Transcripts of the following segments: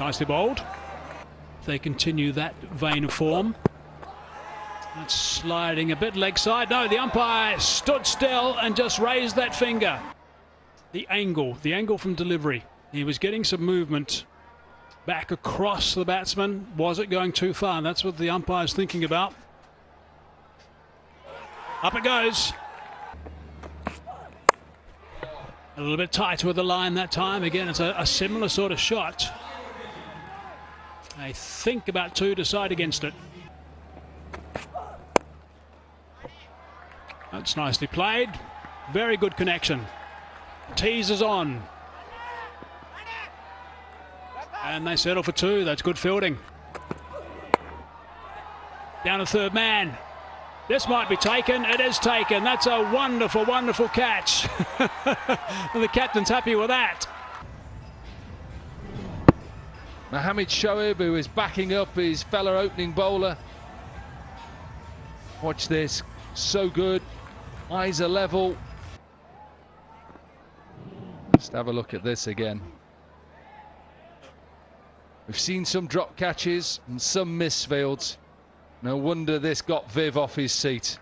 Nicely bowled. If they continue that vein of form. That's sliding a bit leg side. No, the umpire stood still and just raised that finger. The angle from delivery. He was getting some movement back across the batsman. Was it going too far? And that's what the umpire's thinking about. Up it goes. A little bit tighter with the line that time. Again, it's a similar sort of shot. I think about 2 to side against it. That's nicely played. Very good connection. Teasers on. And they settle for 2. That's good fielding. Down to third man. This might be taken. It is taken. That's a wonderful, wonderful catch. And the captain's happy with that. Mohamed Shoaib, who is backing up his fellow opening bowler. Watch this. So good. Eyes are level. Just have a look at this again. We've seen some drop catches and some misfields. No wonder this got Viv off his seat.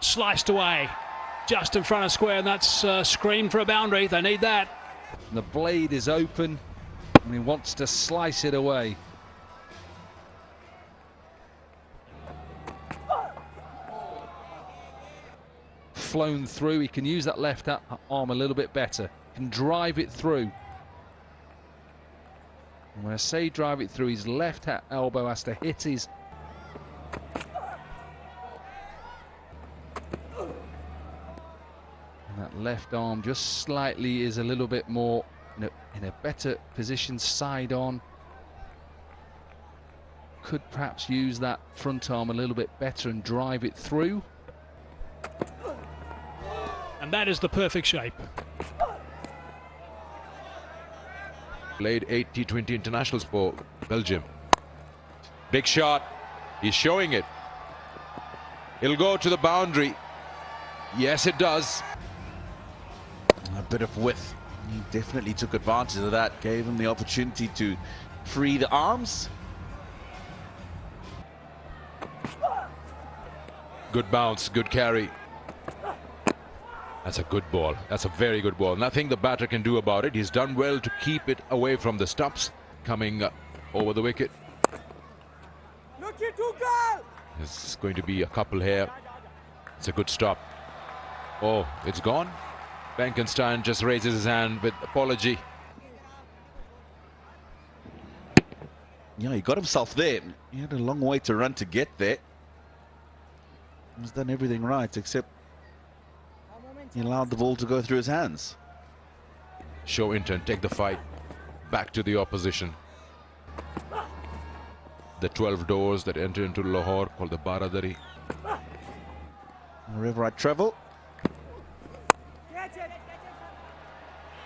Sliced away, just in front of square, and that's screamed for a boundary. They need that. The blade is open, and he wants to slice it away. Flown through, he can use that left arm a little bit better. Can drive it through. And when I say drive it through, his left elbow has to hit his. And that left arm just slightly is a little bit more in a better position, side on. Could perhaps use that front arm a little bit better and drive it through. And that is the perfect shape. Played 8 T20 internationals for Belgium. Big shot. He's showing it. It'll go to the boundary. Yes, it does. A bit of width. He definitely took advantage of that. Gave him the opportunity to free the arms. Good bounce, good carry. That's a good ball. That's a very good ball. Nothing the batter can do about it. He's done well to keep it away from the stumps coming over the wicket. There's going to be a couple here. It's a good stop. Oh, it's gone. Benkenstein just raises his hand with apology. Yeah, he got himself there. He had a long way to run to get there. He's done everything right, except he allowed the ball to go through his hands. Show intent, take the fight back to the opposition. The 12 doors that enter into Lahore called the Baradari. Wherever I travel.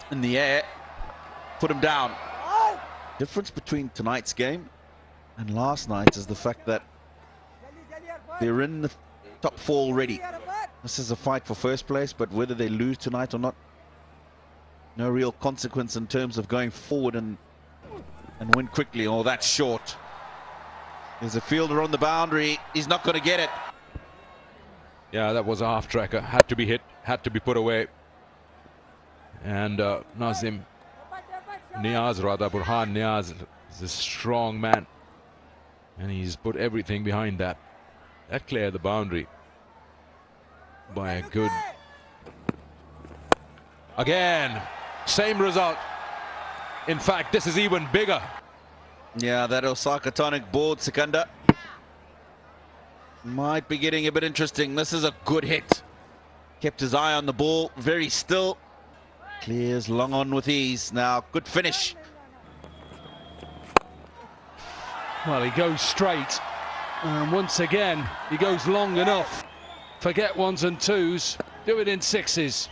In the air. Put him down. Difference between tonight's game and last night is the fact that they're in the top 4 already. This is a fight for first place, but whether they lose tonight or not, no real consequence in terms of going forward and win quickly. Oh, that's short. There's a fielder on the boundary. He's not going to get it. Yeah, that was a half tracker. Had to be hit, had to be put away. And Burhan Niaz is a strong man. And he's put everything behind that. That cleared the boundary by a good. Again, same result. In fact, this is even bigger. Yeah, that Osaka tonic board, Sikandar, might be getting a bit interesting. This is a good hit. Kept his eye on the ball, very still. Clears long on with ease. Now, good finish. Well, he goes straight. And once again, he goes long enough. Forget ones and twos. Do it in sixes.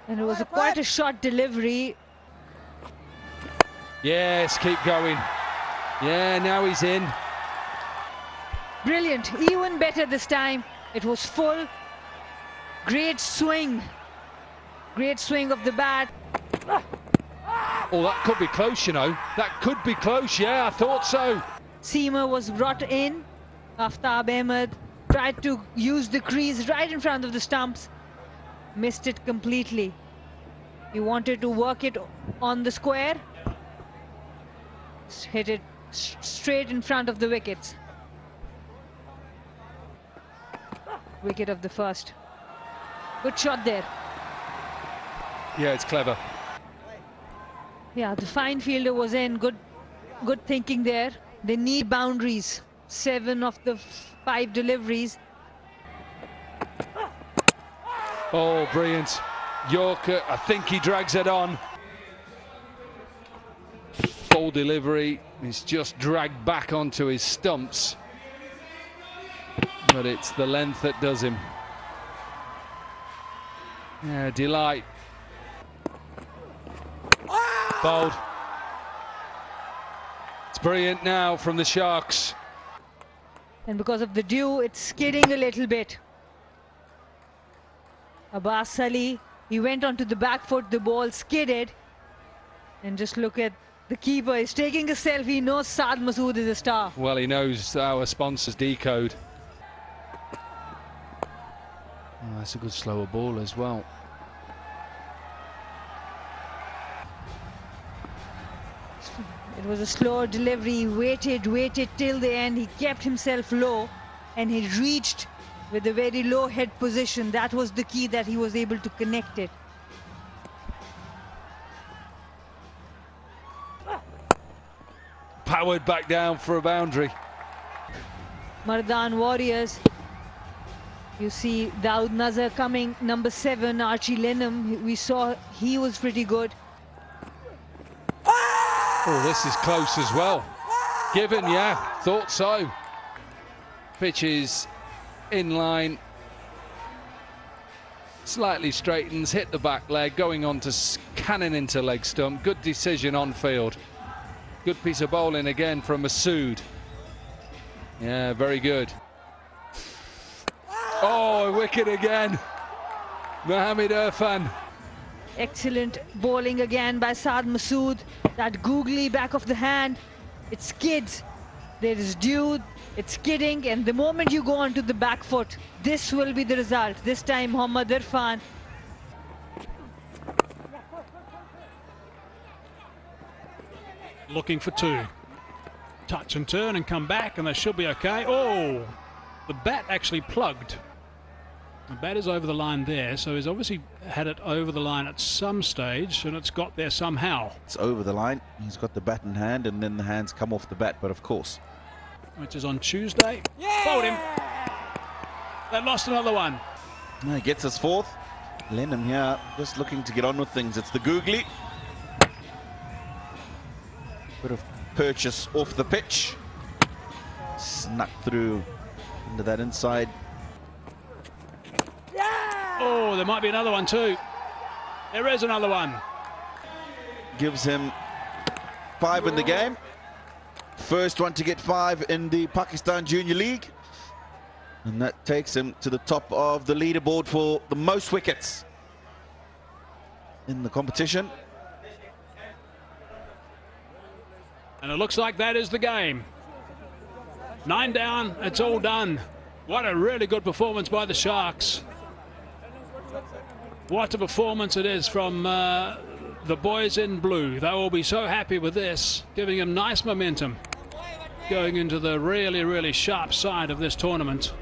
And it was quite a short delivery. Yes, keep going. Yeah, now he's in. Brilliant, even better this time. It was full. Great swing. Great swing of the bat. Oh, that could be close, you know. That could be close, yeah, I thought so. Seamer was brought in. Aftab Ahmed tried to use the crease right in front of the stumps. Missed it completely. He wanted to work it on the square. Hit it straight in front of the wickets. Wicket of the first. Good shot there. Yeah, it's clever. Yeah, the fine fielder was in. Good thinking there. They need boundaries. 7 of the 5 deliveries. Oh, brilliant. Yorker, I think he drags it on. Full delivery. He's just dragged back onto his stumps. But it's the length that does him. Yeah, delight. Bowled. It's brilliant now from the Sharks. And because of the dew, it's skidding a little bit. Abbas Ali, he went onto the back foot, the ball skidded. And just look at the keeper, he's taking a selfie, he knows Saad Masood is a star. Well, he knows our sponsors decode. Oh, that's a good slower ball as well. It was a slower delivery, he waited till the end, he kept himself low and he reached with a very low head position. That was the key, that he was able to connect it. Powered back down for a boundary. Mardan Warriors. You see Daud Nazar coming, number 7, Archie Lenham. We saw he was pretty good. Oh, this is close as well. Given, yeah, thought so. Pitch is in line. Slightly straightens, hit the back leg, going on to cannon into leg stump. Good decision on field. Good piece of bowling again from Masood. Yeah, very good. Oh, a wicket again. Mohamed Irfan. Excellent bowling again by Saad Masood. That googly back of the hand, it skids. There is dew, it's skidding, and the moment you go onto the back foot, this will be the result. This time Mohamed Irfan. Looking for 2. Touch and turn and come back, and they should be okay. Oh, the bat actually plugged. The bat is over the line there, so he's obviously had it over the line at some stage, and it's got there somehow. It's over the line. He's got the bat in hand, and then the hands come off the bat, but of course. Which is on Tuesday. Bowled him. They lost another one. He gets us 4th. Lenham here, just looking to get on with things. It's the googly. Bit of purchase off the pitch. Snuck through into that inside. Oh, there might be another one too. There is another one. Gives him 5 in the game. First one to get 5 in the Pakistan Junior League. And that takes him to the top of the leaderboard for the most wickets in the competition. And it looks like that is the game. 9 down, it's all done. What a really good performance by the Sharks. What a performance it is from the boys in blue. They will be so happy with this, giving them nice momentum going into the really, really sharp side of this tournament.